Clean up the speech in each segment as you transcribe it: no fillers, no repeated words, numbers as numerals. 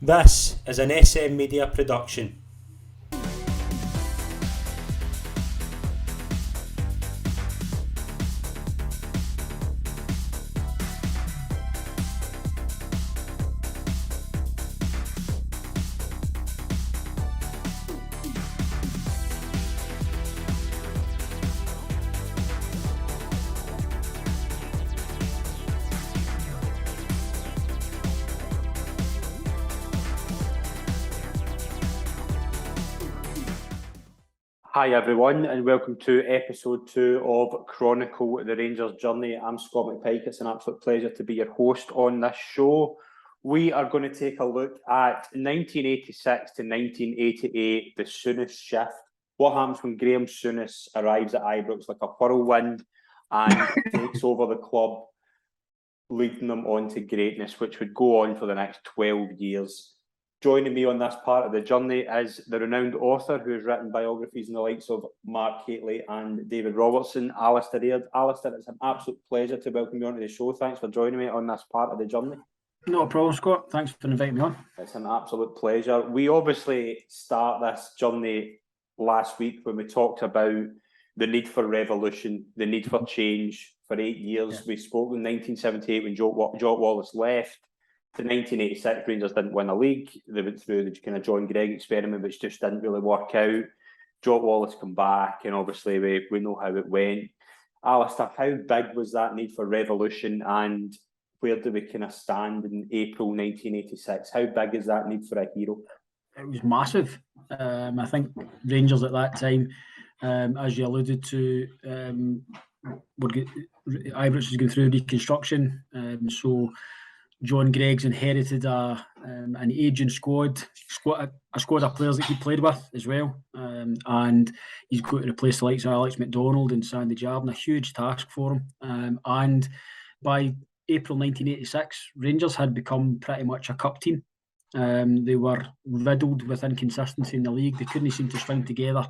This is an SM Media production. Hi everyone, and welcome to episode 2 of Chronicle, the Rangers Journey. I'm Scott McPike. It's an absolute pleasure to be your host on this show. We are going to take a look at 1986 to 1988, the Souness shift. What happens when Graeme Souness arrives at Ibrox like a whirlwind and takes over the club, leading them on to greatness, which would go on for the next 12 years. Joining me on this part of the journey is the renowned author who has written biographies in the likes of Mark Hateley and David Robertson, Alistair Aird. Alistair, it's an absolute pleasure to welcome you onto the show. Thanks for joining me on this part of the journey. Not a problem, Scott. Thanks for inviting me on. It's an absolute pleasure. We obviously start this journey last week when we talked about the need for revolution, the need for change. For 8 years, we spoke in 1978 when Jock Wallace left. To 1986, Rangers didn't win a league. They went through the kind of John Greig experiment, which just didn't really work out. Jock Wallace come back, and obviously we know how it went. Alistair, how big was that need for revolution, and where do we kind of stand in April 1986? How big is that need for a hero? It was massive. I think Rangers at that time, as you alluded to, Ibrox was going through reconstruction, so John Greig's inherited an aging squad of players that he played with as well, and he's got to replace the likes of Alex McDonald and Sandy Jardine, a huge task for him. And by April 1986, Rangers had become pretty much a cup team. They were riddled with inconsistency in the league. They couldn't seem to string together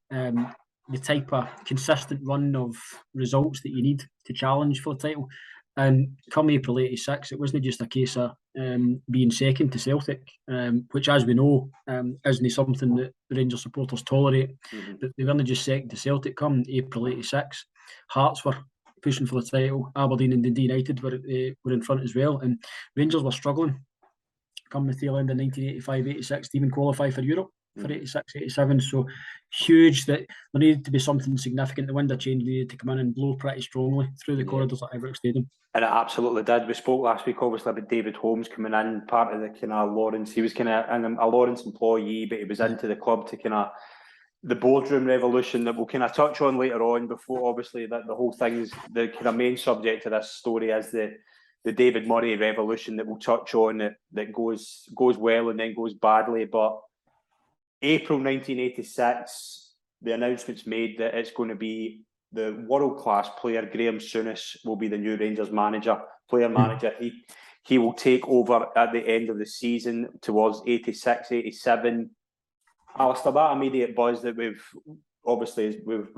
the type of consistent run of results that you need to challenge for the title. And come April 86, it wasn't just a case of being second to Celtic, which, as we know, isn't something that the Rangers supporters tolerate. Mm-hmm. But they weren't just second to Celtic come April 86. Hearts were pushing for the title. Aberdeen and Dundee United were in front as well. And Rangers were struggling. Come the tail end of 1985-86 to even qualify for Europe for 86-87. So huge that there needed to be something significant. The wind of change needed to come in and blow pretty strongly through the corridors at Ibrox Stadium. And it absolutely did. We spoke last week, obviously, about David Holmes coming in, part of the kind of Lawrence. He was kind of a Lawrence employee, but he was into the club to kind of the boardroom revolution that we'll kind of touch on later on. Before, obviously, that the whole thing is the kind of main subject of this story is the David Murray revolution that we'll touch on that goes well and then goes badly. But April 1986, the announcement's made that it's going to be the world-class player Graeme Souness will be the new Rangers player manager. He will take over at the end of the season towards 86, 87. Alistair, that immediate buzz that we've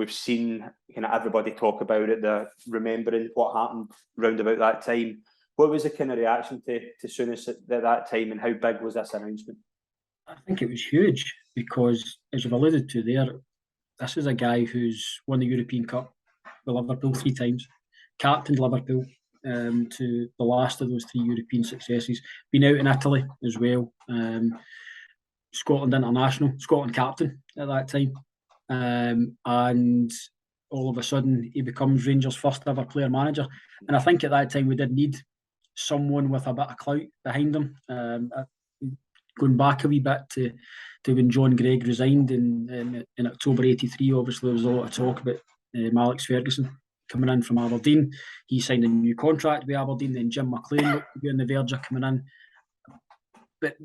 seen kind of everybody talk about it, the remembering what happened round about that time. What was the kind of reaction to Souness at that time, and how big was this announcement? I think it was huge because, as you've alluded to there, this is a guy who's won the European Cup with Liverpool 3 times, captained Liverpool to the last of those 3 European successes, been out in Italy as well, Scotland international, Scotland captain at that time, and all of a sudden he becomes Rangers' first ever player manager. And I think at that time we did need someone with a bit of clout behind him. Going back a wee bit to when John Greig resigned in October 83, obviously there was a lot of talk about Alex Ferguson coming in from Aberdeen. He signed a new contract with Aberdeen, then Jim McLean looked to be on the verge of coming in. But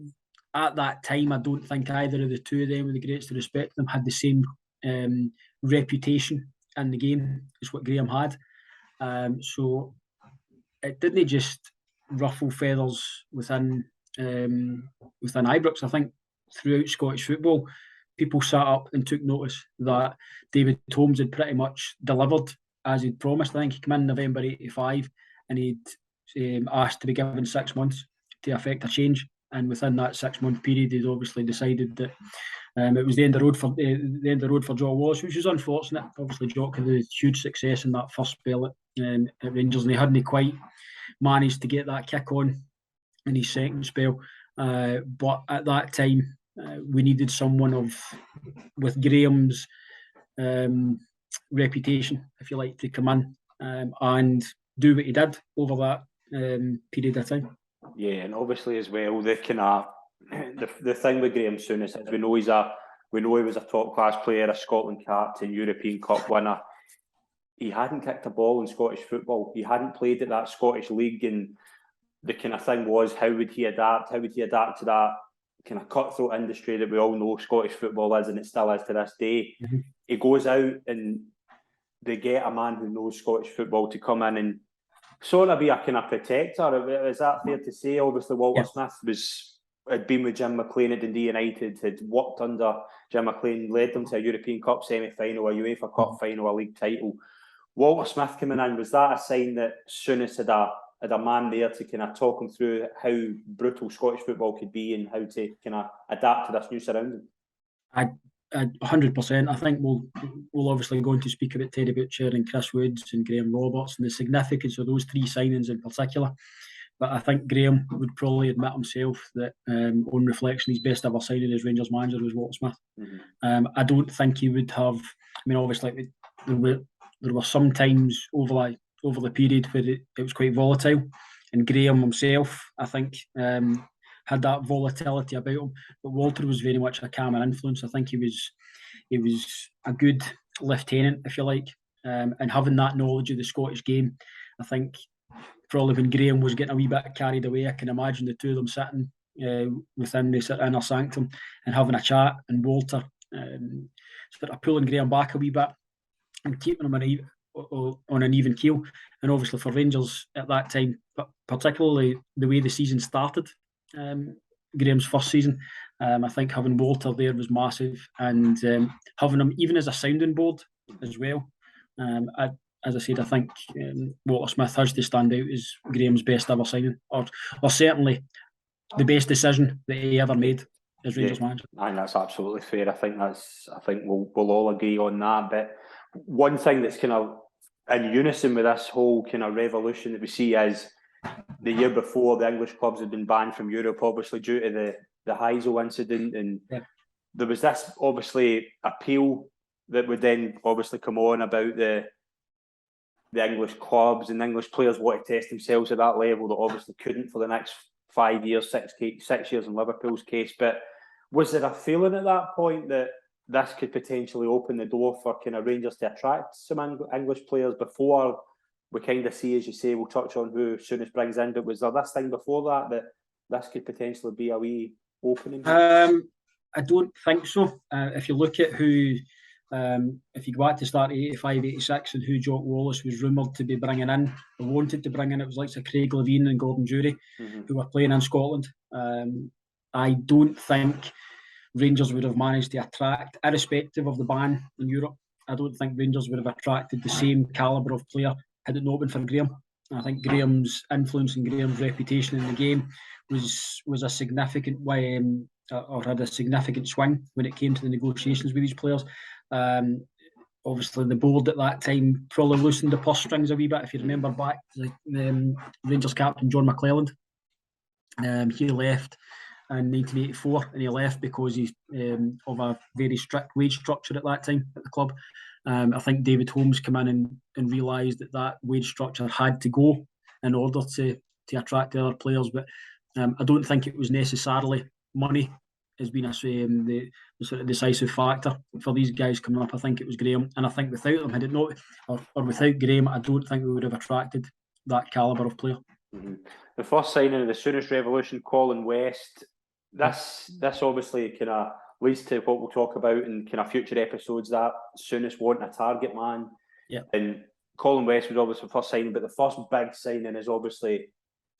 at that time, I don't think either of the two of them, with the greatest respect to them, had the same reputation in the game as what Graeme had. So it didn't just ruffle feathers within Ibrox. I think throughout Scottish football, people sat up and took notice that David Holmes had pretty much delivered as he'd promised. I think he came in November 85 and he'd asked to be given 6 months to effect a change. and within that 6-month period, they'd obviously decided that it was the end of the road for Jock Wallace, which was unfortunate. Obviously, Jock had a huge success in that first spell at Rangers, and he hadn't quite managed to get that kick on in his second spell. But at that time, we needed someone with Graeme's reputation, if you like, to come in and do what he did over that period of time. Yeah, and obviously as well, the thing with Graeme Souness is we know he was a top class player, a Scotland captain, European Cup winner. He hadn't kicked a ball in Scottish football. He hadn't played at that Scottish league, and the kind of thing was, how would he adapt? How would he adapt to that kind of cutthroat industry that we all know Scottish football is, and it still is to this day? Mm-hmm. He goes out and they get a man who knows Scottish football to come in and sort of be a kind of protector. Is that fair to say? Obviously, Walter Smith had been with Jim McLean at Dundee United, had worked under Jim McLean, led them to a European Cup semi-final, a UEFA Cup final, a league title. Walter Smith coming in, was that a sign that Souness had a man there to kind of talk him through how brutal Scottish football could be and how to kind of adapt to this new surrounding? 100%. I think we'll obviously go on to speak about Terry Butcher and Chris Woods and Graham Roberts and the significance of those three signings in particular. But I think Graeme would probably admit himself that on reflection, his best ever signing as Rangers manager was Walter Smith. Mm-hmm. I don't think he would have. I mean, obviously there were some times over the period where it was quite volatile, and Graeme himself, I think, had that volatility about him. But Walter was very much a calmer influence. I think he was a good lieutenant, if you like, and having that knowledge of the Scottish game. I think probably when Graeme was getting a wee bit carried away, I can imagine the two of them sitting within the inner sanctum and having a chat, and Walter sort of pulling Graeme back a wee bit and keeping him on an even keel. And obviously for Rangers at that time, particularly the way the season started, Graeme's first season, I think having Walter there was massive, and having him even as a sounding board as well. As I said, I think Walter Smith has to stand out as Graeme's best ever signing, or certainly the best decision that he ever made as Rangers manager. And that's absolutely fair. I think we'll all agree on that. But one thing that's kind of in unison with this whole kind of revolution that we see is the year before, the English clubs had been banned from Europe, obviously due to the Heysel incident, and there was this obviously appeal that would then obviously come on about the English clubs and English players want to test themselves at that level that obviously couldn't for the next 5 years, 6 years in Liverpool's case. But was there a feeling at that point that this could potentially open the door for kind of Rangers to attract some English players before we kind of see, as you say, we'll touch on who Souness brings in, but was there this thing before that this could potentially be a wee opening? I don't think so. If you look at who, if you go back to start 85, 86 and who Jock Wallace was rumoured to be bringing in, or wanted to bring in, it was like Craig Levein and Gordon Durie, who were playing in Scotland. I don't think Rangers would have managed to attract, irrespective of the ban in Europe, I don't think Rangers would have attracted the same calibre of player had it not been for Graeme. I think Graeme's influence and Graeme's reputation in the game was a significant way, or had a significant swing when it came to the negotiations with these players. Obviously, the board at that time probably loosened the purse strings a wee bit. If you remember back, the Rangers captain John McClelland, he left in 1984, and he left because he's of a very strict wage structure at that time at the club. I think David Holmes came in and realised that wage structure had to go in order to attract the other players. But I don't think it was necessarily money has been the sort of decisive factor for these guys coming up. I think it was Graeme, and I think without them, had it not, or without Graeme, I don't think we would have attracted that calibre of player. Mm-hmm. The first signing of the Souness revolution, Colin West. This obviously kind of leads to what we'll talk about in kind of future episodes, that Souness wanting a target man. Yeah. And Colin West was obviously the first signing, but the first big signing is obviously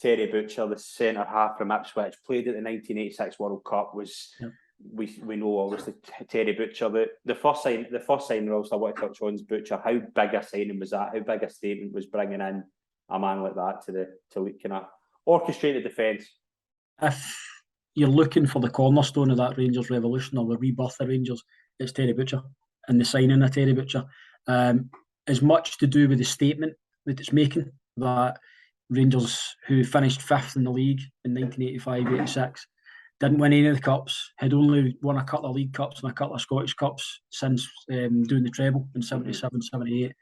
Terry Butcher, the centre half from Ipswich, played at the 1986 World Cup. We know obviously Terry Butcher. The first signing obviously I want to touch on is Butcher. How big a signing was that? How big a statement was bringing in a man like that to kind of orchestrated defence? you're looking for the cornerstone of that Rangers revolution or the rebirth of Rangers, it's Terry Butcher and the signing of Terry Butcher. As much to do with the statement that it's making that Rangers, who finished 5th in the league in 1985-86, didn't win any of the cups, had only won a couple of League Cups and a couple of Scottish Cups since doing the treble in 77-78,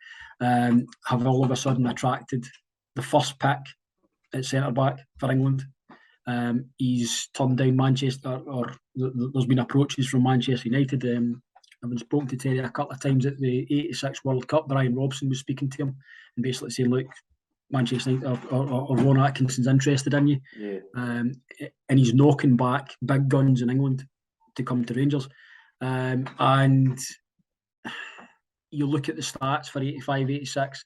have all of a sudden attracted the first pick at centre-back for England. He's turned down Manchester, or there's been approaches from Manchester United. I've been spoken to Terry a couple of times at the 86 World Cup. Brian Robson was speaking to him and basically saying, look, Manchester United or Ron Atkinson's interested in you. Yeah. And he's knocking back big guns in England to come to Rangers. And you look at the stats for 85-86,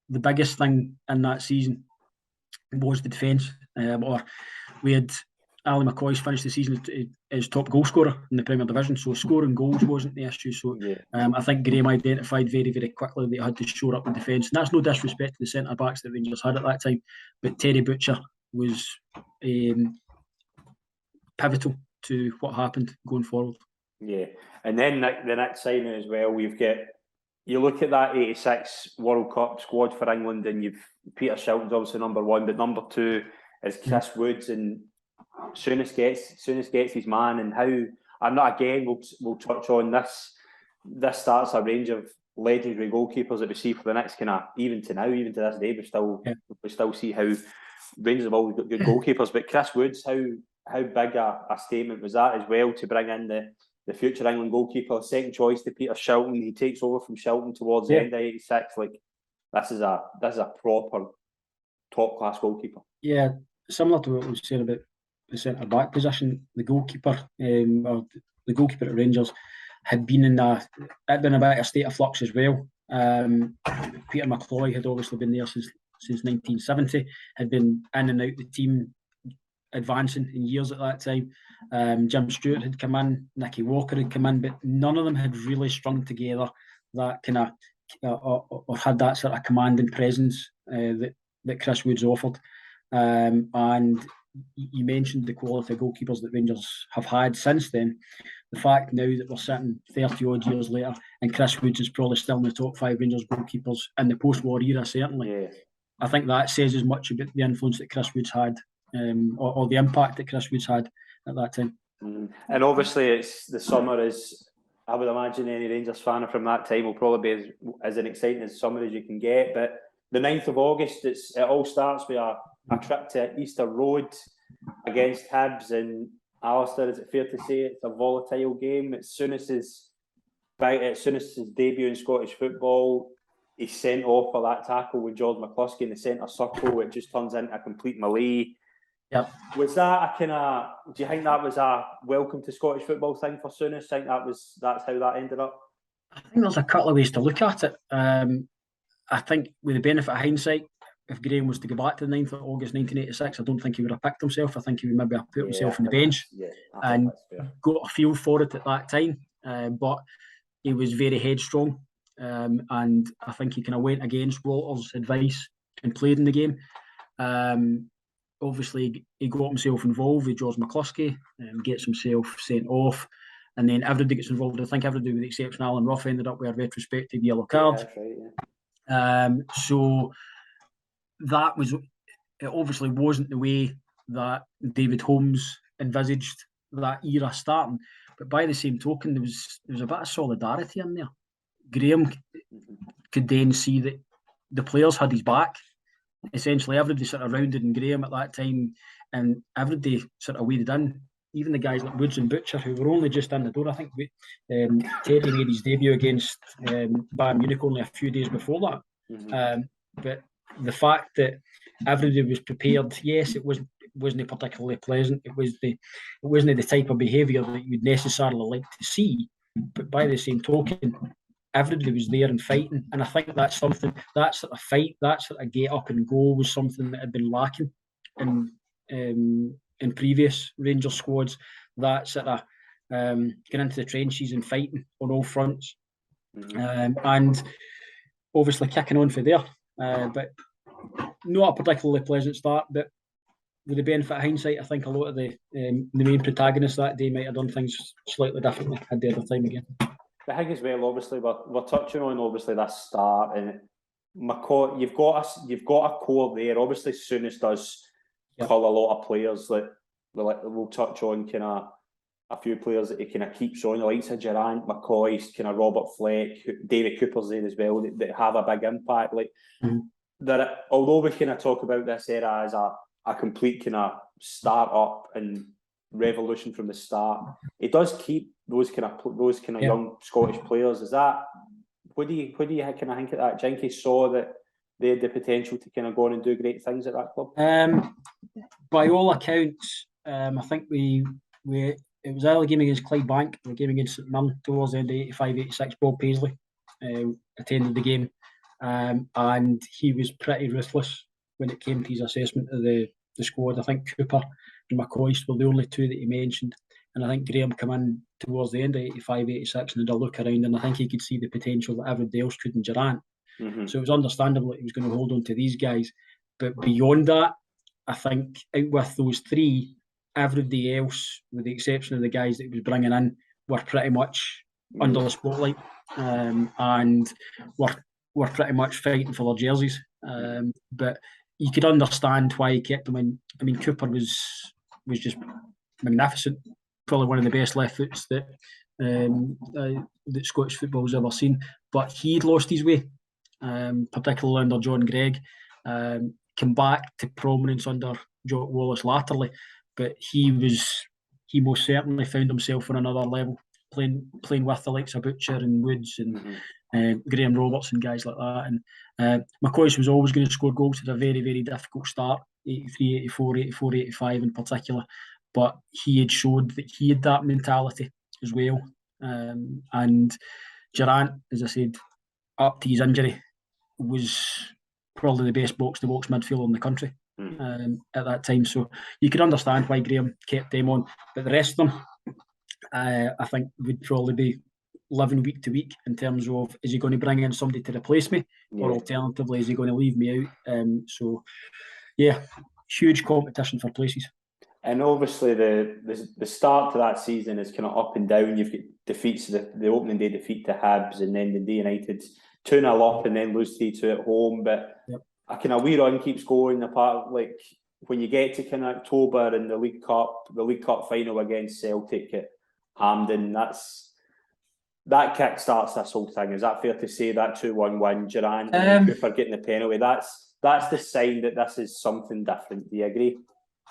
the biggest thing in that season was the defence. Or we had Ali McCoy's finished the season as top goal scorer in the Premier Division, so scoring goals wasn't the issue. So I think Graeme identified very, very quickly that he had to shore up the defence. And that's no disrespect to the centre-backs that Rangers had at that time, but Terry Butcher was pivotal to what happened going forward. Yeah, and then the next signing as well, you look at that 86 World Cup squad for England, and Peter Shilton's obviously number one, but number two is Chris Woods, and Souness gets his man, and how I'm not again. We'll touch on this. This starts a range of legendary goalkeepers that we see for the next even to this day, we still see how Rangers have always got good goalkeepers. But Chris Woods, how big a statement was that as well to bring in the future England goalkeeper, second choice to Peter Shilton. He takes over from Shilton towards the end of 86. Like this is a proper top class goalkeeper. Yeah, similar to what we were saying about the centre back position, the goalkeeper or the goalkeeper at Rangers had been a bit of a state of flux as well. Peter McCloy had obviously been there since 1970, had been in and out the team, advancing in years at that time. Jim Stewart had come in, Nicky Walker had come in, but none of them had really strung together that kind of or had that sort of commanding presence that Chris Woods offered. And you mentioned the quality of goalkeepers that Rangers have had since then. The fact now that we're sitting 30 odd years later and Chris Woods is probably still in the top 5 Rangers goalkeepers in the post-war era, certainly. Yeah. I think that says as much about the influence that Chris Woods had, or the impact that Chris Woods had at that time. And obviously, it's the summer is. I would imagine any Rangers fan from that time will probably be as an exciting as summer as you can get. But the 9th of August, it all starts with a trip to Easter Road against Hibs, and Alistair, is it fair to say it's a volatile game? It's Souness's debut in Scottish football. He's sent off for that tackle with George McCluskey in the centre circle. It just turns into a complete melee. Yep. Was that do you think that was a welcome to Scottish football thing for Souness? I think that's how that ended up? I think there's a couple of ways to look at it. I think with the benefit of hindsight, if Graeme was to go back to the 9th of August 1986, I don't think he would have picked himself. I think he would maybe have put himself on the bench and got a feel for it at that time. But he was very headstrong, and I think he kind of went against Walter's advice and played in the game. Obviously, he got himself involved with George McCluskey, gets himself sent off, and then everybody gets involved. I think everybody, with the exception of Alan Rough, ended up with a retrospective yellow card. Yeah, that's right, so that was, it obviously wasn't the way that David Holmes envisaged that era starting, but by the same token, there was a bit of solidarity in there. Graeme could then see that the players had his back. Essentially, everybody sort of rounded in Graeme at that time, and everybody sort of waded in. Even the guys like Woods and Butcher, who were only just in the door. I think Terry made his debut against Bayern Munich only a few days before that. But the fact that everybody was prepared, yes, it wasn't particularly pleasant. It wasn't the type of behaviour that you'd necessarily like to see. But by the same token, everybody was there and fighting, and I think that's something, that sort of fight, that sort of get up and go was something that had been lacking in previous Rangers squads. That sort of getting into the trenches and fighting on all fronts, and obviously kicking on for there. But not a particularly pleasant start. But with the benefit of hindsight, I think a lot of the main protagonists that day might have done things slightly differently had they had the time again. The thing as well, obviously, we're touching on obviously that start, and McCoy, you've got a core there. Obviously, Souness does cull a lot of players that we'll touch on, kind of a few players that he kind of keeps on, the likes of Gerrard, McCoy, kind of Robert Fleck, David Cooper's there as well, that have a big impact. Like that, although we kind of talk about this era as a complete kind of start up and revolution from the start, it does keep those kind of young Scottish players. Is that what do you kind of think of that? Jinky saw that they had the potential to kind of go on and do great things at that club. By all accounts, I think it was either a game against Clydebank or a game against St Mirren towards the end of 85-86. Bob Paisley attended the game, and he was pretty ruthless when it came to his assessment of the squad. I think Cooper and McCoy were the only two that he mentioned, and I think Graeme came in towards the end of 85-86 and had a look around, and I think he could see the potential that everybody else could in Gerrard. So it was understandable that he was going to hold on to these guys, but beyond that, I think out with those three, everybody else, with the exception of the guys that he was bringing in, were pretty much under the spotlight, and were pretty much fighting for their jerseys. But you could understand why he kept them in. I mean, Cooper was just magnificent, probably one of the best left foots that Scottish football's ever seen. But he'd lost his way, particularly under John Gregg. Came back to prominence under Jock Wallace latterly, but he most certainly found himself on another level, playing with the likes of Butcher and Woods and Graham Roberts and guys like that. And McCoy was always going to score goals. Had a very, very difficult start, 83, 84, 84, 85 in particular, but he had showed that he had that mentality as well. And Gerrard, as I said, up to his injury, was probably the best box-to-box midfielder in the country at that time. So you can understand why Graeme kept them on. But the rest of them, I think, would probably be living week to week in terms of, is he going to bring in somebody to replace me? Or alternatively, is he going to leave me out? So, yeah, huge competition for places. And obviously the start to that season is kind of up and down. You've got defeats, the opening day defeat to Hibs, and then Dundee United 2-0 up and then lose 3-2 at home. But a kind of wee run keeps going, apart like when you get to kind of October and the League Cup final against Celtic at Hampden, that kick starts this whole thing. Is that fair to say? That 2-1 win, Gerrard and Cooper getting the penalty, that's the sign that this is something different. Do you agree?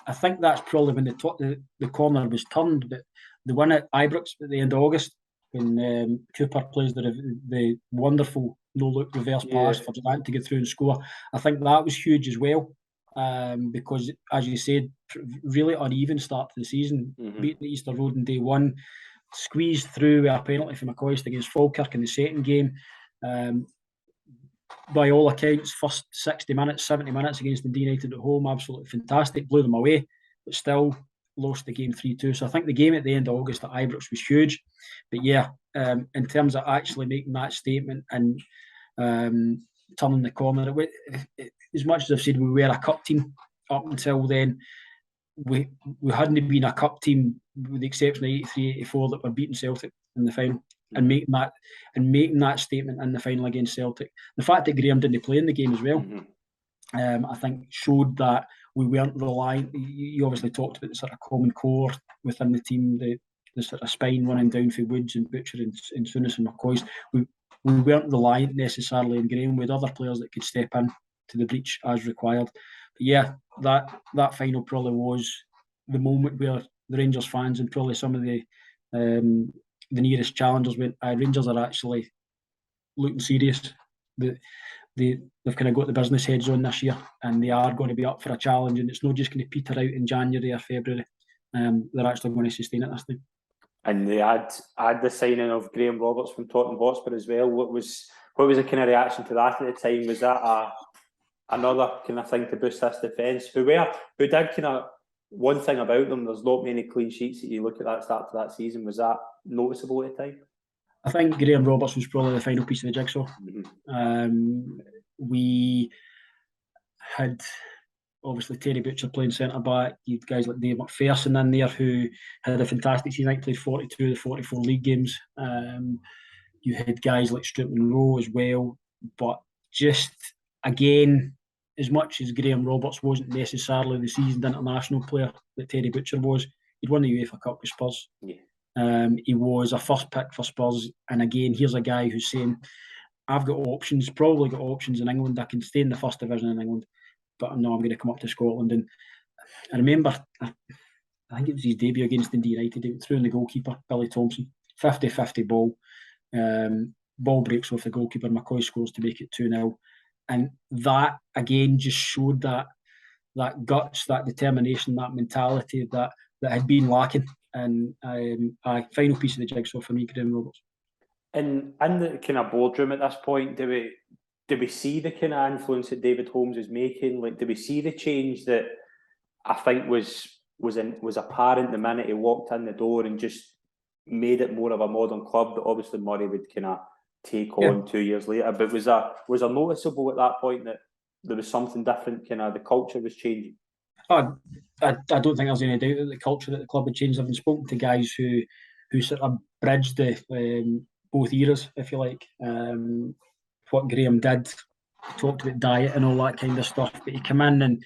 I think that's probably when the corner was turned, but the win at Ibrox at the end of August, when Cooper plays the wonderful no-look reverse pass for Gerrard to get through and score, I think that was huge as well, because, as you said, really uneven start to the season, beating the Easter Road in day one, squeezed through with a penalty from McCoy against Falkirk in the second game. By all accounts, first 60 minutes, 70 minutes against Dundee United at home, absolutely fantastic, blew them away, but still lost the game 3-2. So I think the game at the end of August at Ibrox was huge. But yeah, in terms of actually making that statement and turning the corner, as much as I've said we were a cup team up until then, we hadn't been a cup team with the exception of 83, 84 that were beating Celtic in the final. And making that statement in the final against Celtic, the fact that Graeme didn't play in the game as well, I think showed that we weren't reliant. You obviously talked about the sort of common core within the team, the sort of spine running down for Woods and Butcher and Souness and McCoy. We weren't reliant necessarily on Graeme. We had other players that could step in to the breach as required. But yeah, that final probably was the moment where the Rangers fans and probably some of the nearest challengers went, Rangers are actually looking serious. They've kind of got the business heads on this year, and they are going to be up for a challenge, and it's not just going to peter out in January or February. They're actually going to sustain it this time. And they had the signing of Graham Roberts from Tottenham Hotspur as well. What was the kind of reaction to that at the time? Was that another kind of thing to boost this defence? Who did kind of, one thing about them, there's not many clean sheets that you look at that start to that season. Was that noticeable at the time? I think Graham Roberts was probably the final piece of the jigsaw. We had obviously Terry Butcher playing centre back. You had guys like Dave McPherson in there who had a fantastic season. I think played 42 of the 44 league games. You had guys like Stuart Monroe as well. But just again, as much as Graham Roberts wasn't necessarily the seasoned international player that Terry Butcher was, he'd won the UEFA Cup with Spurs. Yeah. He was a first pick for Spurs. And again, here's a guy who's saying, I've got options, probably got options in England. I can stay in the first division in England, but I know I'm going to come up to Scotland. And I remember, I think it was his debut against Dundee United. He threw in the goalkeeper, Billy Thompson, 50-50 ball. Ball breaks off the goalkeeper. McCoy scores to make it 2-0. And that, again, just showed that guts, that determination, that mentality that had been lacking. And final piece of the jigsaw for me, Graham Roberts. And in the kind of boardroom at this point, do we see the kind of influence that David Holmes is making? Like, do we see the change that I think was apparent the minute he walked in the door and just made it more of a modern club that obviously Murray would kind of take on 2 years later? But was there noticeable at that point that there was something different? Kind of the culture was changing. I don't think there's any doubt that the culture at the club had changed. I've been spoken to guys who sort of bridged the both eras, if you like. What Graham did, talked about diet and all that kind of stuff, but he came in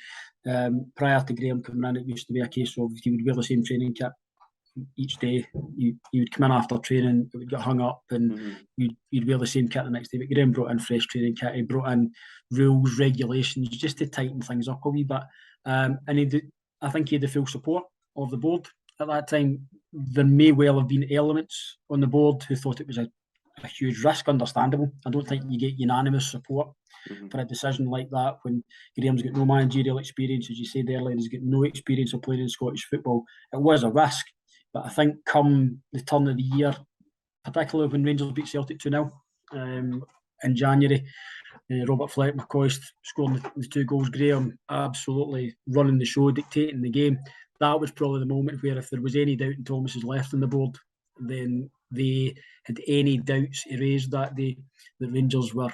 and prior to Graham coming in, it used to be a case of he would wear the same training kit each day. You would come in after training, it would get hung up, and you'd wear the same kit the next day. But Graham brought in fresh training kit. He brought in rules, regulations, just to tighten things up a wee bit. And I think he had the full support of the board at that time. There may well have been elements on the board who thought it was a huge risk, understandable. I don't think you get unanimous support for a decision like that when Graham's got no managerial experience, as you said earlier, he's got no experience of playing in Scottish football. It was a risk, but I think come the turn of the year, particularly when Rangers beat Celtic 2-0 in January, Robert Fleck, McCoy scoring the 2 goals, Graham absolutely running the show, dictating the game. That was probably the moment where if there was any doubt in Thomas's left on the board, then they had any doubts erased that day. The Rangers were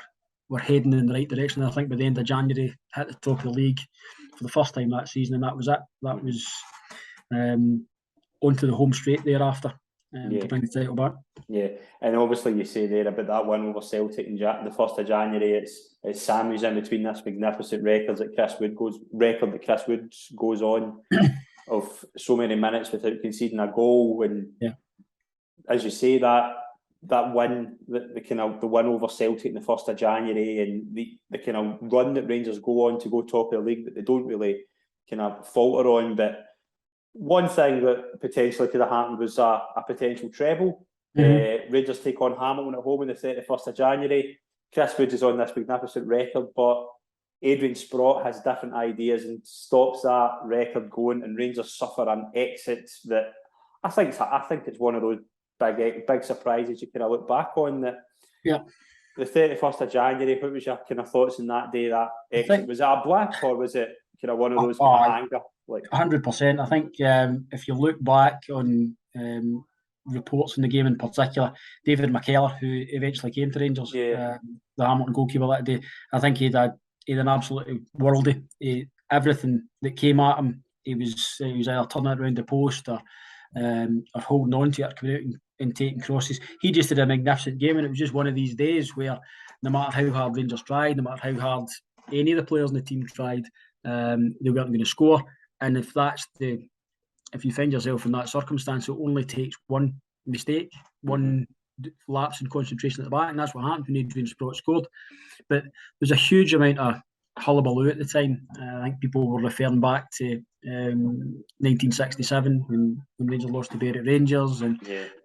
heading in the right direction. I think by the end of January, hit the top of the league for the first time that season, and that was it. That was onto the home straight thereafter to bring the title back. Yeah, and obviously you say there about that win over Celtic in the 1st of January. It's Sam who's in between this magnificent record that Chris Wood goes on of so many minutes without conceding a goal. And as you say, that win, the win over Celtic in the 1st of January, and the kind of run that Rangers go on to go top of the league that they don't really kind of falter on. But one thing that potentially could have happened was a potential treble. Rangers take on Hamilton at home on the 31st of January. Chris Wood is on this magnificent record, but Adrian Sprott has different ideas and stops that record going, and Rangers suffer an exit that I think it's one of those big surprises you kind of look back on. The 31st of January, what was your kind of thoughts on that day, that exit? Was it a blip or was it kind of one of those kind of anger? 100%. I think if you look back on reports in the game in particular, David McKellar, who eventually came to Rangers, the Hamilton goalkeeper that day, I think he had an absolutely worldie. Everything that came at him, he was either turning it around the post or holding on to it, coming out and taking crosses. He just did a magnificent game, and it was just one of these days where no matter how hard Rangers tried, no matter how hard any of the players in the team tried, they weren't going to score. And if you find yourself in that circumstance, it only takes one mistake, one lapse in concentration at the back, and that's what happened when Adrian Sprott scored. But there's a huge amount of hullabaloo at the time. I think people were referring back to 1967 when Rangers lost to Berwick Rangers, and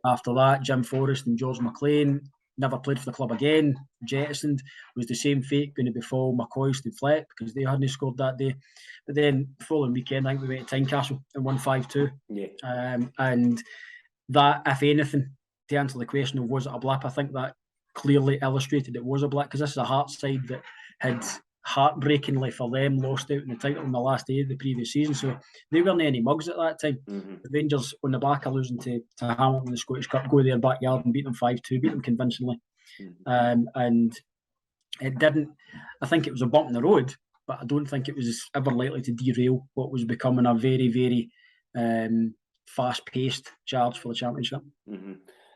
after that, Jim Forrest and George McLean never played for the club again, jettisoned. Was the same fate going to befall McCoist and Fleck because they hadn't scored that day? But then the following weekend, I think we went to Tynecastle and won 5-2. And that, if anything, to answer the question of was it a blip, I think that clearly illustrated it was a blip, because this is a Hearts side that had heartbreakingly for them lost out in the title in the last day of the previous season, so they weren't any mugs at that time. The Rangers on the back of losing to Hamilton in the Scottish Cup go to their backyard and beat them 5-2, beat them convincingly. And it didn't, I think it was a bump in the road, but I don't think it was ever likely to derail what was becoming a very, very fast-paced charge for the Championship. Mm-hmm.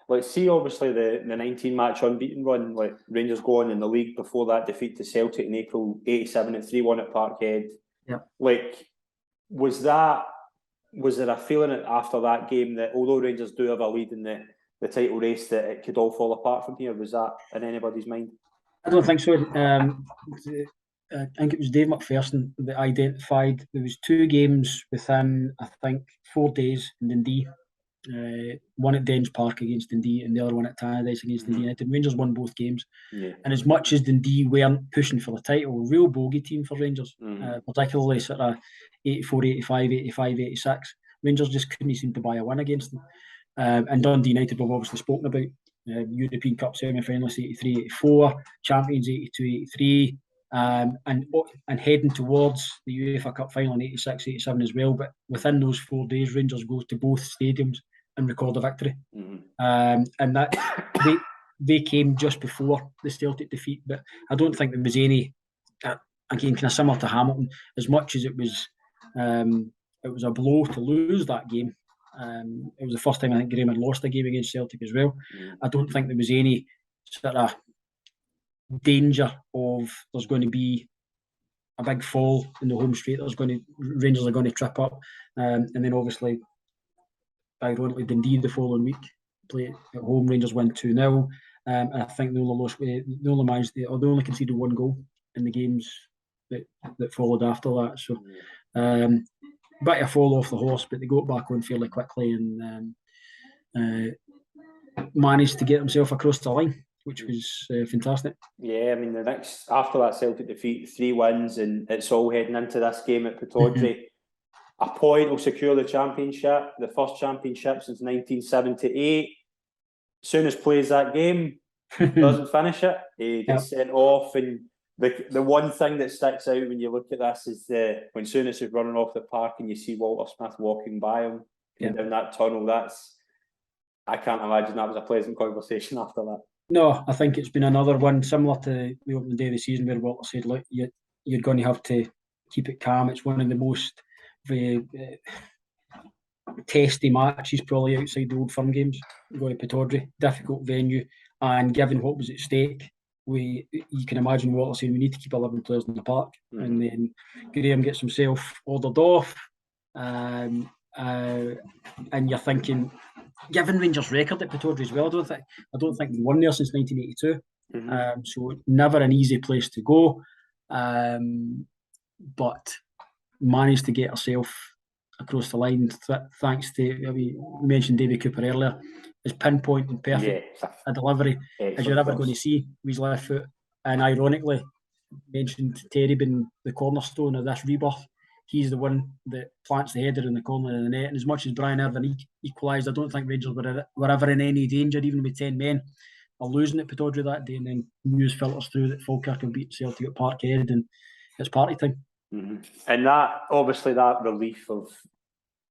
Let's see, obviously, the 19-match unbeaten run, like Rangers go on in the league before that defeat to Celtic in April 87 at 3-1 at Parkhead. Yeah. Like, was there a feeling after that game that although Rangers do have a lead in the title race, that it could all fall apart from here? Was that in anybody's mind? I don't think so. I think it was Dave McPherson that identified there was 2 games within, I think, 4 days in Dundee. One at Dens Park against Dundee and the other one at Tannadice against Dundee United. Rangers won both games. Yeah. And as much as Dundee weren't pushing for the title, real bogey team for Rangers, particularly sort of 84, 85, 85, 86. Rangers just couldn't seem to buy a win against them. And Dundee United we've obviously spoken about. European Cup semi-finalists 83, 84, champions 82, 83. And heading towards the UEFA Cup final in 86, 87 as well. But within those 4 days, Rangers go to both stadiums and record a victory. And that they came just before the Celtic defeat. But I don't think there was any, again, kind of similar to Hamilton, as much as it was a blow to lose that game. It was the first time I think Graeme had lost a game against Celtic as well. I don't think there was any sort of danger of there's going to be a big fall in the home straight. Rangers are going to trip up, and then obviously, ironically, Dundee the following week play at home. Rangers win 2-0, and I think they only conceded 1 goal in the games that followed after that. So, bit of a fall off the horse, but they got back on fairly quickly and managed to get themselves across the line, which was fantastic. Yeah, I mean, the next after that Celtic defeat, 3 wins, and it's all heading into this game at Pittodrie. A point will secure the championship, the first championship since 1978. Souness plays that game, doesn't finish it. He gets sent off, and the one thing that sticks out when you look at this is when Souness is running off the park and you see Walter Smith walking by him down that tunnel. I can't imagine that was a pleasant conversation after that. No, I think it's been another one similar to the opening day of the season where Walter said, look, you're going to have to keep it calm. It's one of the most testy matches probably outside the Old Firm games. Going to Pittodrie, difficult venue, and given what was at stake, you can imagine Walter saying we need to keep 11 players in the park, and then Graeme gets himself ordered off, and you're thinking, given Rangers' record at Pittodrie as well, I don't think they won there since 1982, so never an easy place to go, but managed to get herself across the line thanks to, we mentioned Davy Cooper earlier, his pinpoint and perfect a delivery as you're ever going to see with his left foot. And ironically, mentioned Terry being the cornerstone of this rebirth. He's the one that plants the header in the corner of the net. And as much as Brian Irvine equalised, I don't think Rangers were ever in any danger, even with 10 men, are losing at Pittodrie that day. And then news filters through that Falkirk will beat Celtic at Parkhead, and it's party time. And that, obviously, that relief of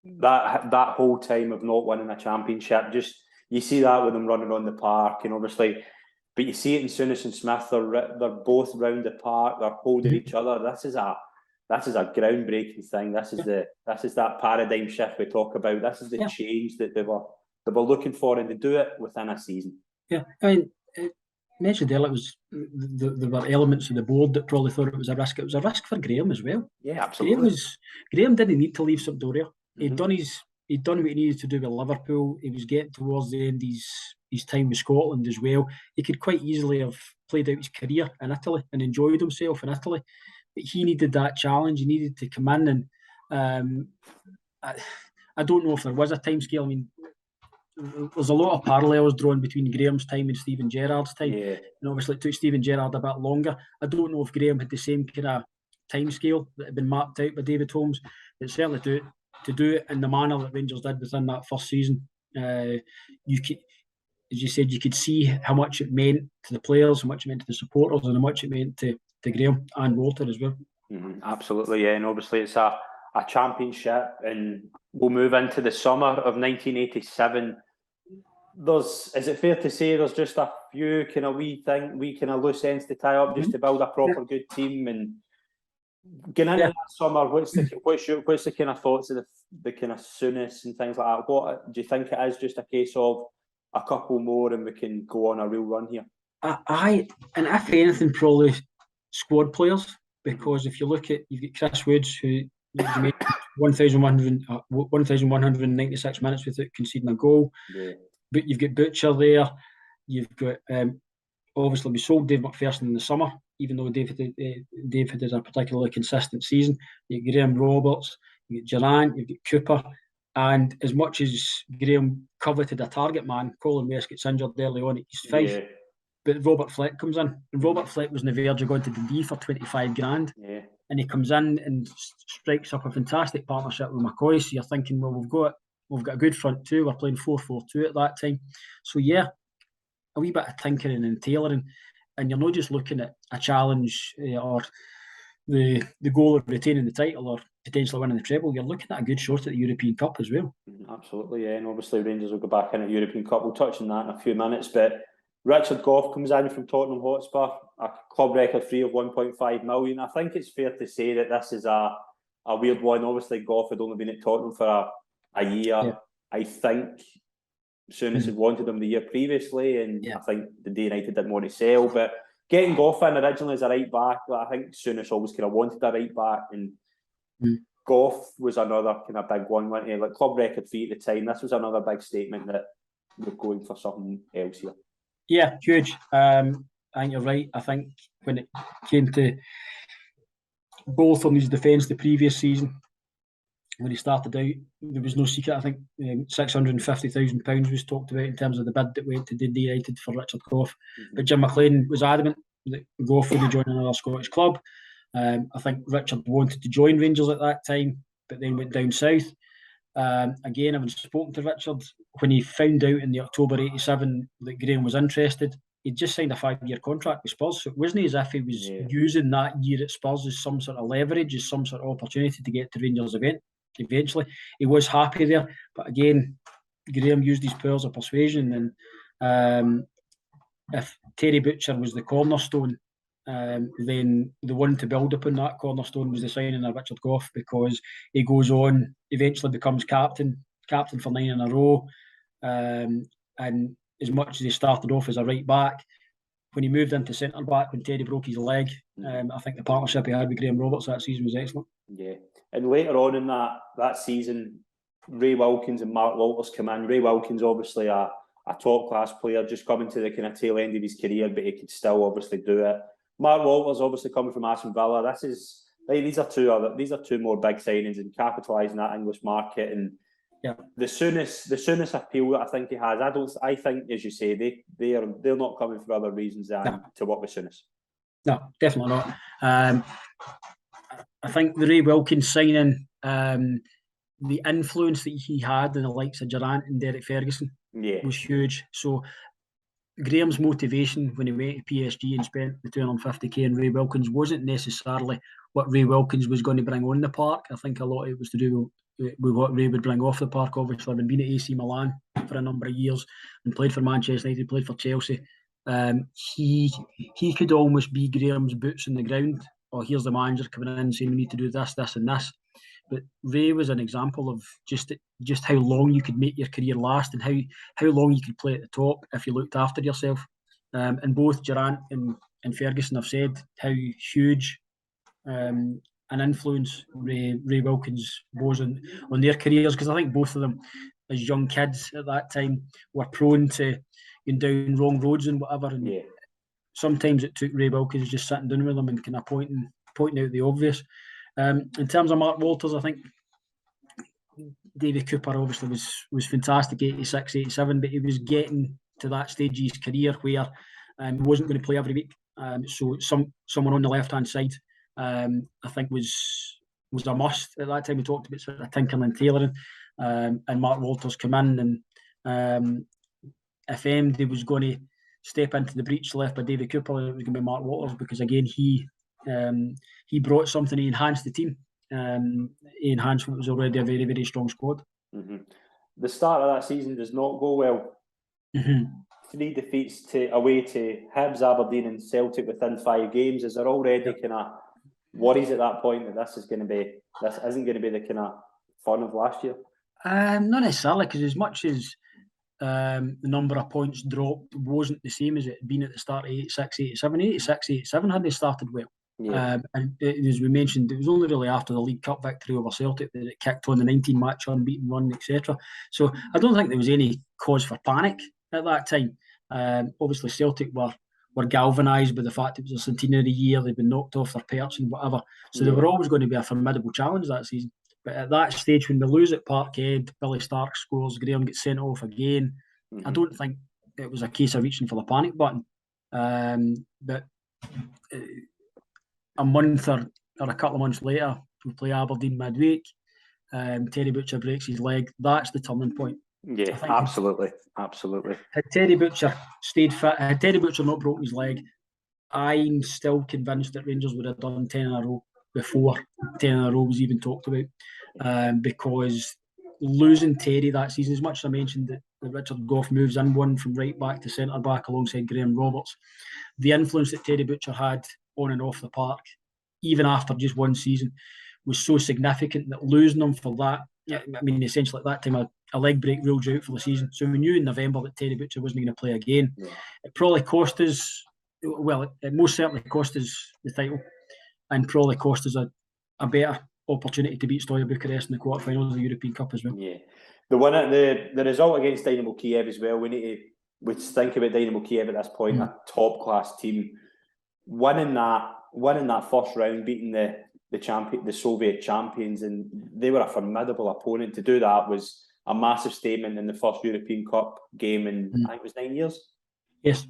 that whole time of not winning a championship, just you see that with them running on the park, and obviously, but you see it in Souness and Smith. They're both round the park. They're holding each other. This is a groundbreaking thing. This is that paradigm shift we talk about. This is the change that they were looking for, and they do it within a season. Yeah, I mean, mentioned earlier, it was there were elements of the board that probably thought it was a risk. It was a risk for Graeme as well. Yeah, absolutely. Graeme didn't need to leave Sampdoria. He'd done what he needed to do with Liverpool. He was getting towards the end of his time with Scotland as well. He could quite easily have played out his career in Italy and enjoyed himself in Italy. But he needed that challenge. He needed to come in, and I don't know if there was a timescale. I mean, there's a lot of parallels drawn between Graeme's time and Steven Gerrard's time. Yeah. And obviously it took Steven Gerrard a bit longer. I don't know if Graeme had the same kind of timescale that had been mapped out by David Holmes, but certainly to do it in the manner that Rangers did within that first season, you could, as you said, you could see how much it meant to the players, how much it meant to the supporters, and how much it meant to Graeme and Walter as well. Absolutely, yeah. And obviously it's a championship, and we'll move into the summer of 1987. Is it fair to say there's just a few kind of loose ends to tie up just to build a proper good team? And Getting into that summer, what's the kind of thoughts of the kind of Souness and things like that? What do you think it is? Just a case of a couple more and we can go on a real run here? And if anything, probably squad players, because if you look at, you've got Chris Woods, who made 1,196 minutes without conceding a goal. Yeah. But you've got Butcher there. You've got obviously we sold Dave McPherson in the summer, even though Dave had a particularly consistent season. You've got Graham Roberts, you've got Gerrard, you've got Cooper. And as much as Graham coveted a target man, Colin West gets injured early on at East Fife. Yeah. But Robert Fleck comes in. And Robert Fleck was on the verge of going to Dundee for 25 grand. Yeah. And he comes in and strikes up a fantastic partnership with McCoy. So you're thinking, well, we've got a good front two. We're playing 4-4-2 at that time. So yeah, a wee bit of tinkering and tailoring. And you're not just looking at a challenge or the goal of retaining the title or potentially winning the treble. You're looking at a good shot at the European Cup as well. Absolutely, yeah. And obviously Rangers will go back in at European Cup. We'll touch on that in a few minutes. But Richard Gough comes in from Tottenham Hotspur, a club record fee of 1.5 million. I think it's fair to say that this is a weird one. Obviously, Gough had only been at Tottenham for a year. Yeah. I think Souness had wanted him the year previously, and I think the United didn't want to sell. But getting Gough in originally as a right back, I think Souness always kind of wanted a right back, and Gough was another kind of big one, wasn't he? Like club record fee at the time. This was another big statement that we're going for something else here. Yeah, huge. I think you're right. I think when it came to both on his defence the previous season, when he started out, there was no secret. I think £650,000 was talked about in terms of the bid that went to Dundee United for Richard Gough. But Jim McLean was adamant that Gough would be joining another Scottish club. I think Richard wanted to join Rangers at that time, but then went down south. Again, having spoken to Richard, when he found out in the October '87 that Graeme was interested, he'd just signed a 5-year contract with Spurs. So it wasn't as if he was using that year at Spurs as some sort of leverage, as some sort of opportunity to get to Rangers eventually. He was happy there. But again, Graeme used his powers of persuasion. And if Terry Butcher was the cornerstone, then the one to build upon that cornerstone was the signing of Richard Gough, because he goes on, eventually becomes captain for 9 in a row. And as much as he started off as a right back, when he moved into centre back, when Terry broke his leg, I think the partnership he had with Graham Roberts that season was excellent. Yeah, and later on in that season, Ray Wilkins and Mark Walters come in. Ray Wilkins, obviously a top class player, just coming to the kind of tail end of his career, but he could still obviously do it. Mark Walters, obviously coming from Aston Villa. These are two more big signings and capitalising that English market. And the Souness appeal that I think he has. I think, as you say, they're not coming for other reasons than to work with Souness. No, definitely not. I think the Ray Wilkins signing, the influence that he had in the likes of Gerrard and Derek Ferguson was huge. So Graham's motivation when he went to PSG and spent the £250,000 on Ray Wilkins wasn't necessarily what Ray Wilkins was going to bring on the park. I think a lot of it was to do with what Ray would bring off the park. Obviously, having been at AC Milan for a number of years and played for Manchester United, played for Chelsea, he could almost be Graham's boots on the ground. Oh, here's the manager coming in saying we need to do this, this and this. But Ray was an example of just how long you could make your career last and how long you could play at the top if you looked after yourself. And both Gerrard and Ferguson have said how huge an influence Ray Wilkins was on their careers, because I think both of them, as young kids at that time, were prone to going down wrong roads and whatever. And sometimes it took Ray Wilkins just sitting down with them and kind of pointing out the obvious. In terms of Mark Walters, I think David Cooper obviously was fantastic, 86, 87, but he was getting to that stage of his career where he wasn't going to play every week. So someone on the left-hand side, I think was a must at that time. We talked about sort of tinkering and tailoring, and Mark Walters come in, and if MD was going to step into the breach left by David Cooper, it was going to be Mark Walters, because again he brought something. He enhanced the team. He enhanced what was already a very, very strong squad. The start of that season does not go well. 3 defeats away to Hibs, Aberdeen and Celtic within 5 games. Is there already kind of worries at that point that this isn't going to be the kind of fun of last year? Not necessarily, because as much as the number of points dropped wasn't the same as it had been at the start of 86, 87. 86, 87 had they started well. Yeah. And as we mentioned, it was only really after the League Cup victory over Celtic that it kicked on the 19-match unbeaten run, etc. So I don't think there was any cause for panic at that time. Obviously, Celtic were galvanised by the fact it was a centenary year, they'd been knocked off their perch and whatever. So they were always going to be a formidable challenge that season. But at that stage, when they lose at Parkhead, Billy Stark scores, Graeme gets sent off again. I don't think it was a case of reaching for the panic button. But a month or a couple of months later, we play Aberdeen midweek. Terry Butcher breaks his leg. That's the turning point. Yeah, absolutely. Had Terry Butcher stayed fit, had Terry Butcher not broken his leg, I'm still convinced that Rangers would have done 10 in a row before 10 in a row was even talked about. Because losing Terry that season, as much as I mentioned that Richard Gough moves in one from right back to centre back alongside Graham Roberts, the influence that Terry Butcher had on and off the park, even after just one season, was so significant that losing him for that, I mean, essentially at that time, a leg break ruled you out for the season. So we knew in November that Terry Butcher wasn't going to play again. Yeah. It probably cost us, well, it most certainly cost us the title, and probably cost us a better opportunity to beat Steaua Bucharest in the quarterfinals of the European Cup as well. Yeah, the result against Dynamo Kiev as well. We think about Dynamo Kiev at this point, a top class team, winning that first round, beating the Soviet champions, and they were a formidable opponent. To do that was a massive statement in the first European Cup game in I think it was 9 years. Yes,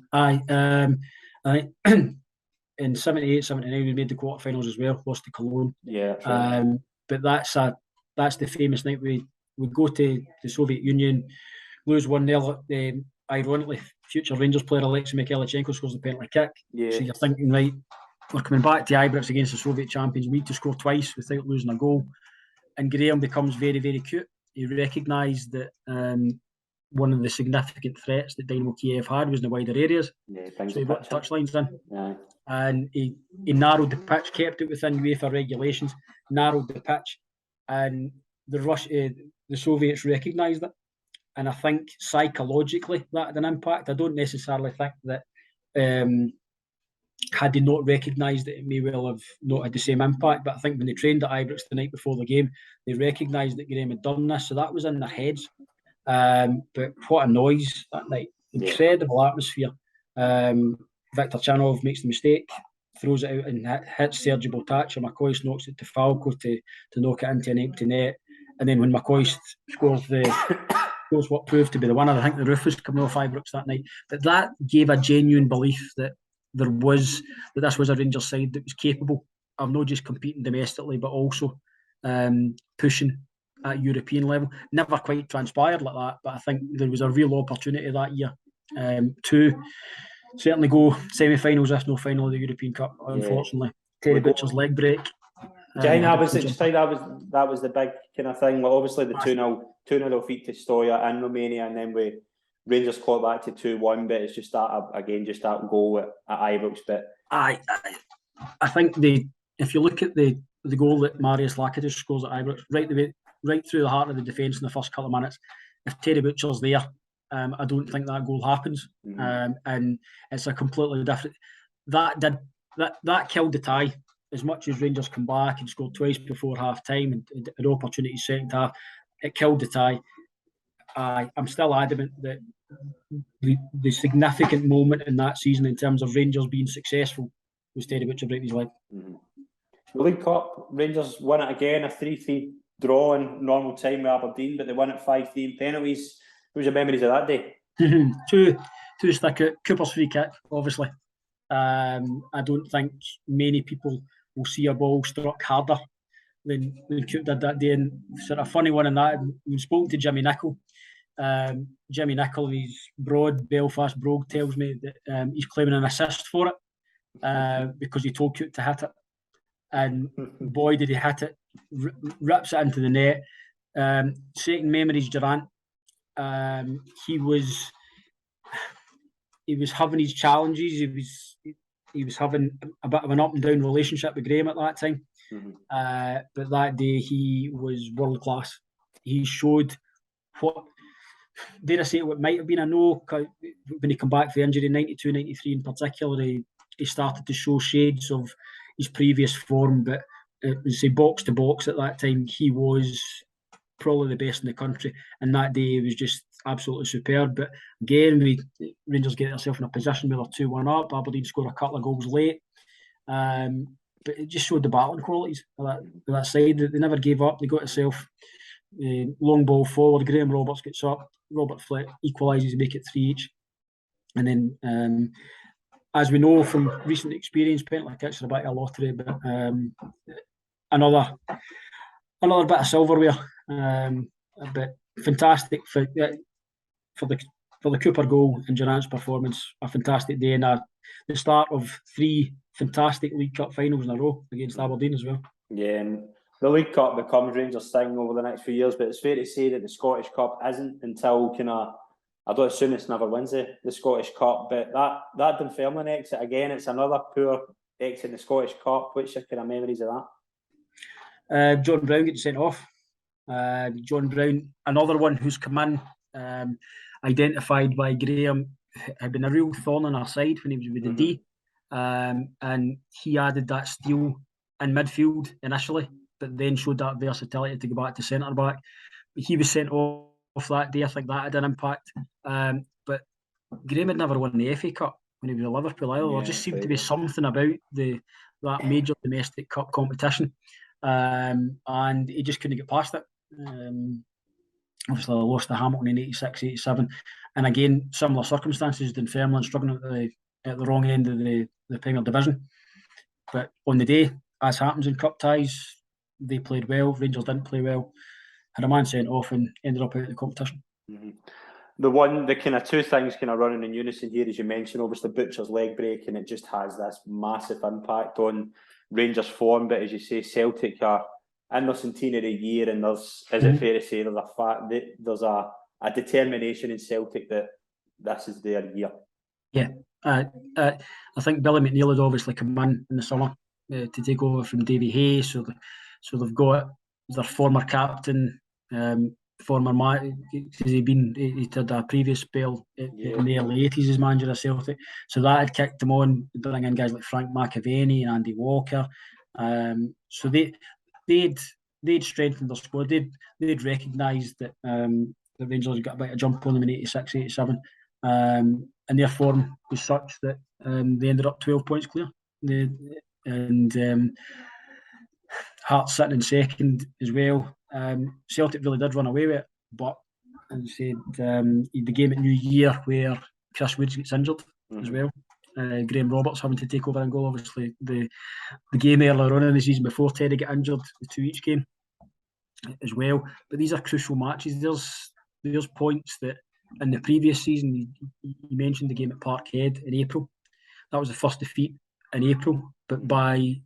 in 78, 79 we made the quarterfinals as well, lost to Cologne. Yeah, that's right. But that's the famous night we go to the Soviet Union, lose 1-0. Ironically, future Rangers player Alexei Mikhailchenko scores the penalty kick. Yeah. So you're thinking, right, we're coming back to Ibrox against the Soviet champions. We need to score twice without losing a goal. And Graeme becomes very, very cute. He recognised that one of the significant threats that Dynamo Kiev had was in the wider areas. Yeah, so he put touchlines in. Yeah. And he narrowed the pitch, kept it within UEFA regulations, narrowed the pitch, and the Soviets recognised it. And I think psychologically that had an impact. I don't necessarily think that had they not recognised it, it may well have not had the same impact. But I think when they trained at Ibrox the night before the game, they recognised that Graeme had done this, so that was in their heads. But what a noise that night! Incredible atmosphere. Viktor Chanov makes the mistake, throws it out and hits Sergi Botac. McCoist knocks it to Falco to knock it into an empty net. And then when McCoist scores what proved to be the winner, I think the roof was coming off Ibrox that night. But that gave a genuine belief that this was a Rangers side that was capable of not just competing domestically, but also pushing at European level. Never quite transpired like that, but I think there was a real opportunity that year to certainly go semi-finals, if no final of the European Cup. Unfortunately, Terry Butcher's leg break. Do you think that was the big kind of thing? Well, obviously the 2-0 defeat to Steaua in Romania, and then Rangers clawed back to 2-1. But it's just that goal at Ibrox. But I think if you look at the goal that Marius Lakatos scores at Ibrox, right through the heart of the defence in the first couple of minutes, if Terry Butcher's there, I don't think that goal happens. And it's a completely different. That killed the tie. As much as Rangers come back and scored twice before half time and an opportunity second half, it killed the tie. I'm still adamant that the significant moment in that season in terms of Rangers being successful was Terry Butcher breaking his leg. The League Cup, Rangers won it again, a 3-3 draw in normal time with Aberdeen, but they won it 5-3 in penalties. What was your memories of that day? Two stick out. Cooper's free kick, obviously. I don't think many people will see a ball struck harder than Coop did that day. And sort of funny one in that, we spoke to Jimmy Nicholl. Jimmy Nicholl, his broad Belfast brogue, tells me that he's claiming an assist for it because he told Coop to hit it. And boy, did he hit it. Rips it into the net. Second memories, Durant. He was having his challenges. he was having a bit of an up and down relationship with Graeme at that time. But that day he was world class. He showed what, dare I say, what might have been a no when he came back for the injury in 92, 93 in particular. He started to show shades of his previous form, but say box to box at that time, he was probably the best in the country. And that day he was just absolutely superb. But again, Rangers get themselves in a position where they're 2-1 up. Aberdeen score a couple of goals late. But it just showed the battling qualities of that side. They never gave up. They got itself long ball forward. Graham Roberts gets up. Robert Fleck equalises to make it 3 each. And then, as we know from recent experience, penalty kicks are a bit of a lottery, but another bit of silverware. But fantastic for the Cooper goal and Gerrard's performance. A fantastic day, and the start of 3 fantastic League Cup finals in a row against Aberdeen as well. Yeah, and the League Cup becomes Rangers' thing over the next few years, but it's fair to say that the Scottish Cup isn't until I don't assume Souness never wins the Scottish Cup, but that Dunfermline exit again, it's another poor exit in the Scottish Cup. Which kind of memories of that? John Brown gets sent off. John Brown, another one who's come in, identified by Graeme, had been a real thorn on our side when he was with the D, and he added that steel in midfield initially, but then showed that versatility to go back to centre back. But he was sent off that day. I think that had an impact. But Graeme had never won the FA Cup when he was at Liverpool either. There just seemed to be something about that major domestic cup competition, and he just couldn't get past it. Obviously, they lost to Hamilton in 86, 87, and again, similar circumstances. Dunfermline struggling at the wrong end of the Premier Division. But on the day, as happens in cup ties, they played well. Rangers didn't play well. Had a man sent off and ended up out of the competition. The kind of two things kind of running in unison here, as you mentioned, obviously Butcher's leg break, and it just has this massive impact on Rangers' form. But as you say, Celtic are in their centenary year, and is it fair to say there's a determination in Celtic that this is their year? Yeah. I think Billy McNeil had obviously come in the summer to take over from Davy Hay, so they've got their former captain, because he had a previous spell in the early 80s as manager of Celtic, so that had kicked him on, bringing in guys like Frank McAvenny and Andy Walker. So they'd strengthened their squad. They'd recognised that the Rangers got a bit of a jump on them in 86, 87. And their form was such that they ended up 12 points clear. Hearts sitting in second as well. Celtic really did run away with it, but as I said, the game at New Year where Chris Woods gets injured as well. Graham Roberts having to take over and goal. Obviously, the game earlier on in the season before Teddy got injured, the 2 each game as well. But these are crucial matches. There's points that in the previous season, you mentioned the game at Parkhead in April. That was the first defeat in April. But by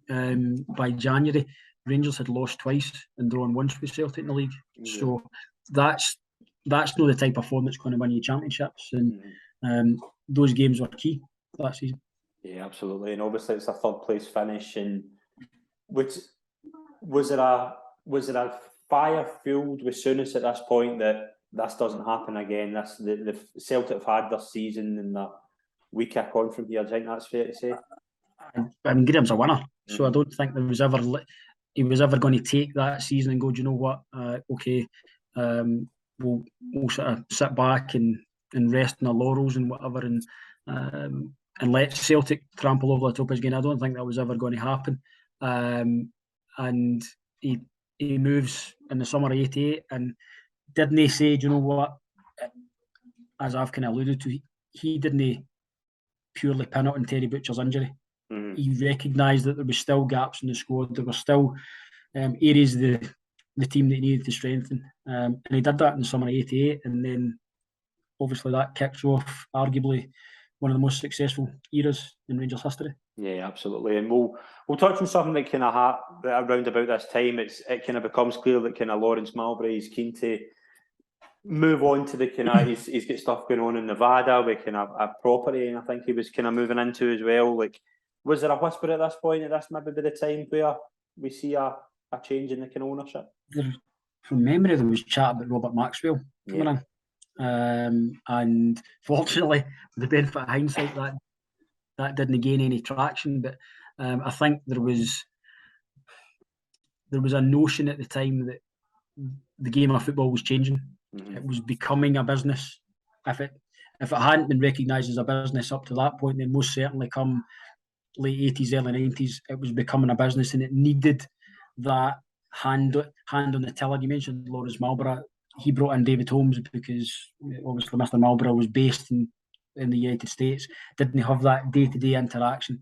January, Rangers had lost twice and drawn once with Celtic in the league. Yeah. So that's not the type of form that's going to win you championships. And those games were key that season. Yeah, absolutely. And obviously it's a third place finish. And was it a fire fueled with Souness at this point that this doesn't happen again? The Celtic have had their season, and that we kick on from here. I think that's fair to say. I mean, Graham's a winner, so I don't think he was ever going to take that season and go, do you know what? We'll sort of sit back and rest in our laurels and whatever, and let Celtic trample over the top again. I don't think that was ever going to happen. And he moves in the summer of '88, and didn't he say, do you know what? As I've kind of alluded to, he didn't purely pin it on Terry Butcher's injury. He recognised that there was still gaps in the squad. There were still areas of the team that he needed to strengthen. And he did that in the summer of '88. And then obviously that kicks off arguably one of the most successful eras in Rangers history. Yeah, absolutely. And we'll touch on something that kind of around about this time. It kind of becomes clear that kind of Lawrence Mulberry is keen to move on to the kind of he's got stuff going on in Nevada with kind of a property, and I think he was kind of moving into as well. Like, Was there a whisper at this point that this maybe be the time where we see a change in the kind of ownership? From memory, there was chat about Robert Maxwell coming in, and fortunately, with the benefit of hindsight, that didn't gain any traction. But I think there was a notion at the time that the game of football was changing. It was becoming a business. If it hadn't been recognised as a business up to that point, then most certainly come late 80s, early 90s, it was becoming a business, and it needed that hand on the tiller. You mentioned Lawrence Marlborough. He brought in David Holmes because obviously Mr. Marlborough was based in the United States, didn't have that day-to-day interaction.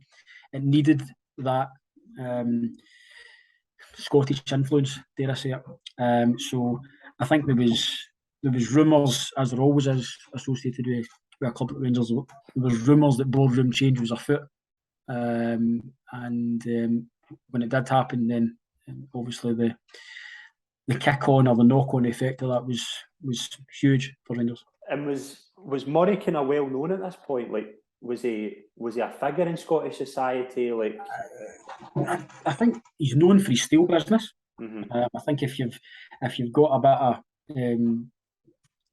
It needed that Scottish influence, dare I say it. So I think there was rumours, as there always is associated with a club like Rangers. There was rumours that boardroom change was afoot, and when it did happen, then obviously the kick on or the knock on effect of that was huge for Rangers. And was Murray kind of well known at this point? Like, was he a figure in Scottish society? Like, I think he's known for his steel business. I think if you've got a bit of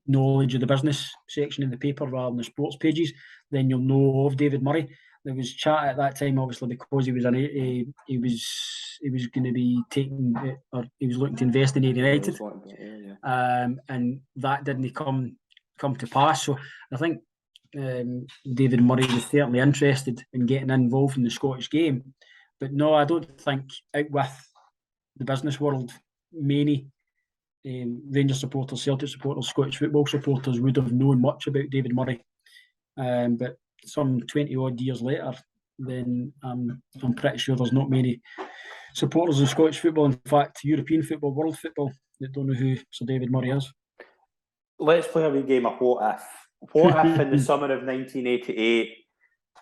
knowledge of the business section in the paper rather than the sports pages, then you'll know of David Murray. There was chat at that time, obviously, because he was going to be taking, or he was looking to invest in Ayr United, and that didn't come to pass. So I think David Murray was certainly interested in getting involved in the Scottish game, but no, I don't think out with the business world, many Rangers supporters, Celtic supporters, Scottish football supporters would have known much about David Murray. But some 20 odd years later, then I'm pretty sure there's not many supporters in Scottish football, in fact European football, world football, that don't know who Sir David Murray is. Let's play a wee game of what if. What if in the summer of 1988,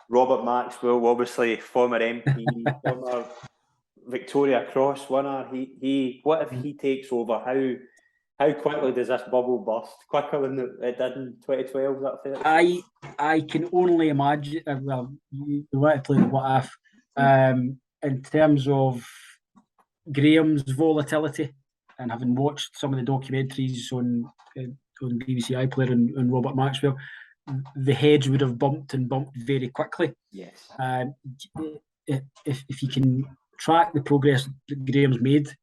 Robert Maxwell, obviously former MP, former Victoria Cross winner, what if he takes over? How quickly does this bubble burst? Quicker than it did in 2012, is that fair? I can only imagine, you want to play the what if, in terms of Graeme's volatility, and having watched some of the documentaries on BBC iPlayer and Robert Maxwell, the heads would have bumped very quickly. Yes. If you can track the progress that Graeme's made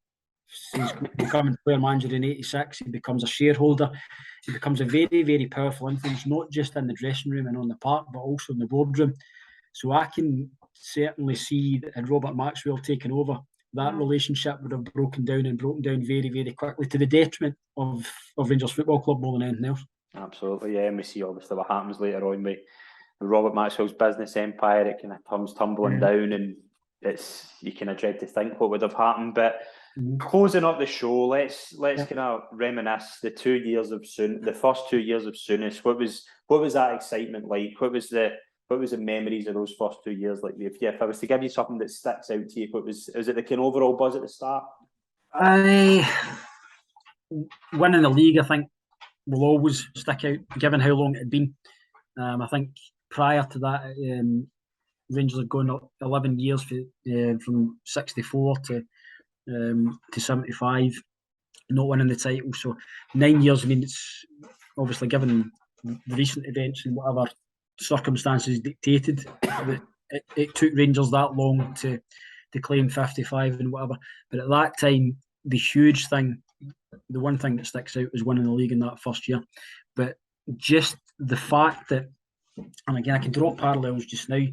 since becoming player manager in '86, he becomes a shareholder. He becomes a very, very powerful influence, not just in the dressing room and on the park, but also in the boardroom. So I can certainly see that had Robert Maxwell taken over, that relationship would have broken down very, very quickly, to the detriment of Rangers Football Club more than anything else. Absolutely, yeah. And we see obviously what happens later on with Robert Maxwell's business empire. It kind of comes tumbling down, and you kind of dread to think what would have happened. But closing up the show, let's kind of reminisce the 2 years of the first 2 years of Souness. What was that excitement like? What was the memories of those first 2 years like? If I was to give you something that sticks out to you, was it the kind of overall buzz at the start? Winning the league, I think, will always stick out, given how long it had been. I think prior to that, Rangers had gone 11 years from 64 to 75, not winning the title. So 9 years, I mean, it's obviously, given the recent events and whatever circumstances dictated, it took Rangers that long to claim 55 and whatever. But at that time, the huge thing, the one thing that sticks out was winning the league in that first year. But just the fact that, and again, I can draw parallels just now,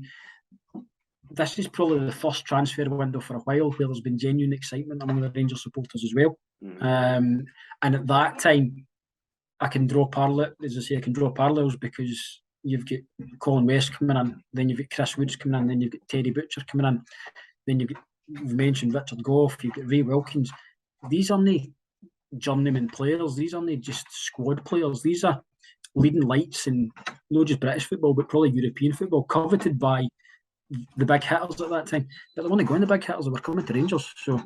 this is probably the first transfer window for a while where there's been genuine excitement among the Rangers supporters as well. And at that time, I can draw parallels because you've got Colin West coming in, then you've got Chris Woods coming in, then you've got Teddy Butcher coming in, then you've mentioned Richard Gough, you've got Ray Wilkins. These are not journeyman players, these are not just squad players, these are leading lights in not just British football but probably European football, coveted by the big hitters at that time. But they weren't going the big hitters, they were coming to Rangers. So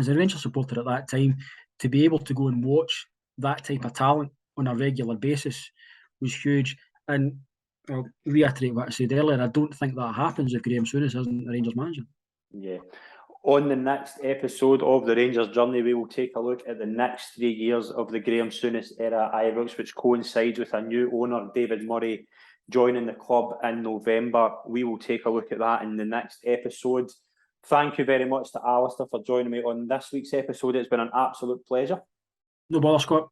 as a Rangers supporter at that time, to be able to go and watch that type of talent on a regular basis was huge. And I'll reiterate what I said earlier. I don't think that happens if Graeme Souness isn't the Rangers manager. Yeah. On the next episode of the Rangers journey, we will take a look at the next 3 years of the Graeme Souness era at Ibrox, which coincides with a new owner, David Murray, joining the club in November. We will take a look at that in the next episode. Thank you very much to Alistair for joining me on this week's episode. It's been an absolute pleasure. No bother, Scott.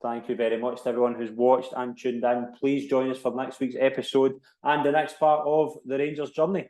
Thank you very much to everyone who's watched and tuned in. Please join us for next week's episode and the next part of the Rangers journey.